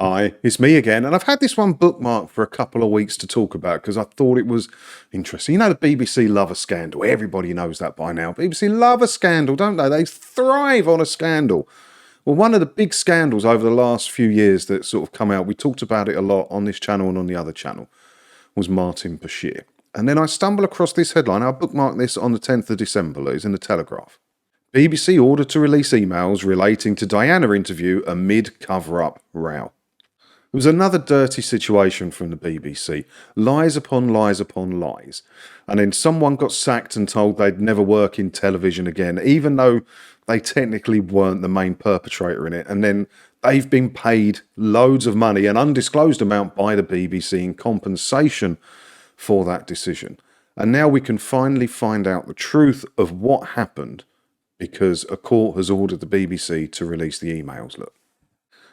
Hi, it's me again, and I've had this one bookmarked for a couple of weeks to talk about because I thought it was interesting. You know, the BBC love a scandal. Everybody knows that by now. BBC love a scandal, don't they? They thrive on a scandal. Well, one of the big scandals over the last few years that sort of come out, we talked about it a lot on this channel and on the other channel, was Martin Bashir. And then I stumble across this headline. I bookmarked this on the 10th of December. It's in the Telegraph. BBC ordered to release emails relating to Diana interview amid cover-up row. It was another dirty situation from the BBC. Lies upon lies upon lies. And then someone got sacked and told they'd never work in television again, even though they technically weren't the main perpetrator in it. And then they've been paid loads of money, an undisclosed amount by the BBC in compensation for that decision. And now we can finally find out the truth of what happened because a court has ordered the BBC to release the emails. Look.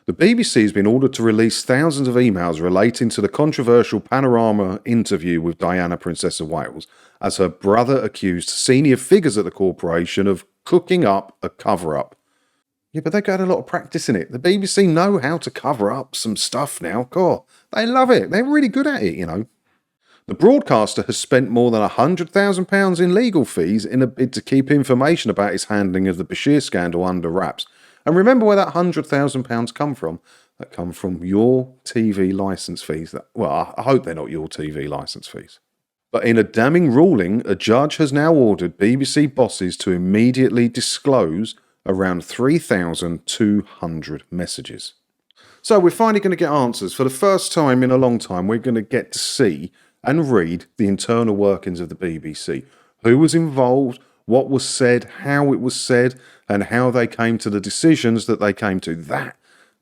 The BBC has been ordered to release thousands of emails relating to the controversial Panorama interview with Diana, Princess of Wales, as her brother accused senior figures at the corporation of cooking up a cover-up. Yeah, but they've got a lot of practice in it. The BBC know how to cover up some stuff now. God, they love it. They're really good at it, you know. The broadcaster has spent more than £100,000 in legal fees in a bid to keep information about his handling of the Bashir scandal under wraps. And remember where that £100,000 come from? That come from your TV licence fees. Well, I hope they're not your TV licence fees. But in a damning ruling, a judge has now ordered BBC bosses to immediately disclose around 3,200 messages. So we're finally going to get answers. For the first time in a long time, we're going to get to see and read the internal workings of the BBC. Who was involved, what was said, how it was said, and how they came to the decisions that they came to. That,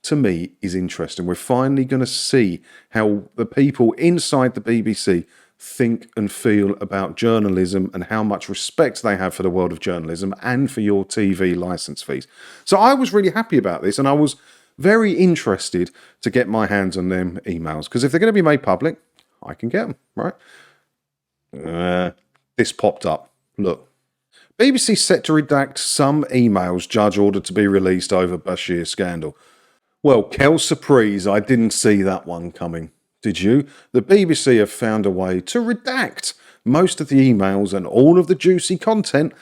to me, is interesting. We're finally going to see how the people inside the BBC think and feel about journalism and how much respect they have for the world of journalism and for your TV licence fees. So I was really happy about this, and I was very interested to get my hands on them emails, because if they're going to be made public, I can get them, right? This popped up. Look. BBC set to redact some emails judge ordered to be released over Bashir scandal. Well, quelle surprise, I didn't see that one coming. Did you? The BBC have found a way to redact most of the emails and all of the juicy content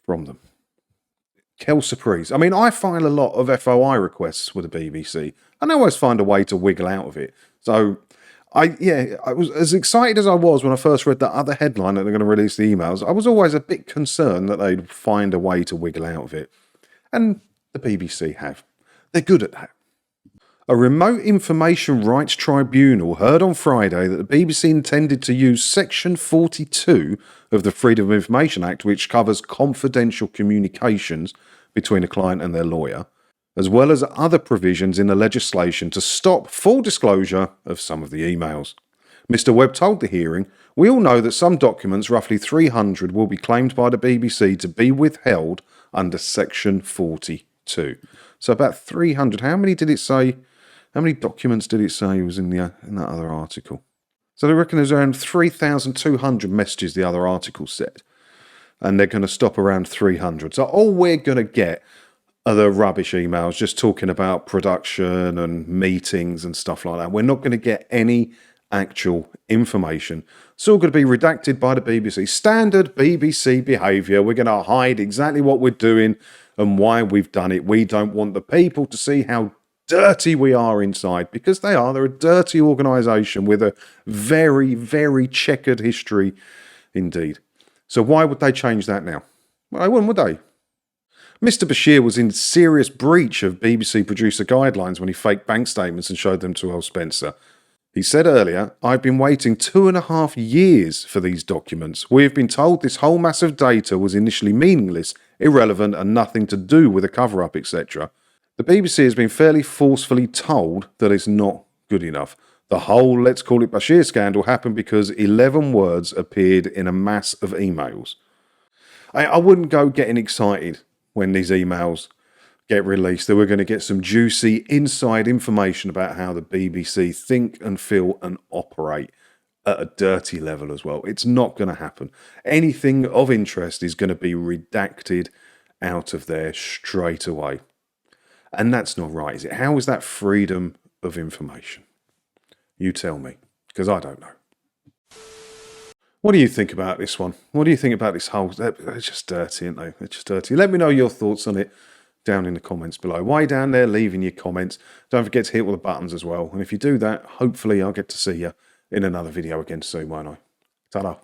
from them. Quelle surprise. I mean, I file a lot of FOI requests with the BBC, and I always find a way to wiggle out of it. So I was as excited as I was when I first read that other headline that they're going to release the emails. I was always a bit concerned that they'd find a way to wiggle out of it. And the BBC have. They're good at that. A remote information rights tribunal heard on Friday that the BBC intended to use Section 42 of the Freedom of Information Act, which covers confidential communications between a client and their lawyer, as well as other provisions in the legislation to stop full disclosure of some of the emails. Mr. Webb told the hearing, "We all know that some documents, roughly 300, will be claimed by the BBC to be withheld under Section 42. So about 300. How many did it say? How many documents did it say was in that other article? So they reckon there's around 3,200 messages, the other article said. And they're going to stop around 300. So all we're going to get other rubbish emails just talking about production and meetings and stuff like that. We're not going to get any actual information. It's all going to be redacted by the BBC. Standard BBC behaviour. We're going to hide exactly what we're doing and why we've done it. We don't want the people to see how dirty we are inside, because they are. They're a dirty organisation with a very, very checkered history indeed. So why would they change that now? Well, they wouldn't, would they? Mr. Bashir was in serious breach of BBC producer guidelines when he faked bank statements and showed them to Earl Spencer. He said earlier, "I've been waiting 2.5 years for these documents. We have been told this whole mass of data was initially meaningless, irrelevant and nothing to do with a cover-up, etc. The BBC has been fairly forcefully told that it's not good enough. The whole let's call it Bashir scandal happened because 11 words appeared in a mass of emails." I wouldn't go getting excited when these emails get released. That we're going to get some juicy inside information about how the BBC think and feel and operate at a dirty level as well. It's not going to happen. Anything of interest is going to be redacted out of there straight away. And that's not right, is it? How is that freedom of information? You tell me, because I don't know. What do you think about this one? What do you think about this whole... They're just dirty, aren't they? They're just dirty. Let me know your thoughts on it down in the comments below. While you're down there leaving your comments, don't forget to hit all the buttons as well. And if you do that, hopefully I'll get to see you in another video again soon, won't I? Ta-da.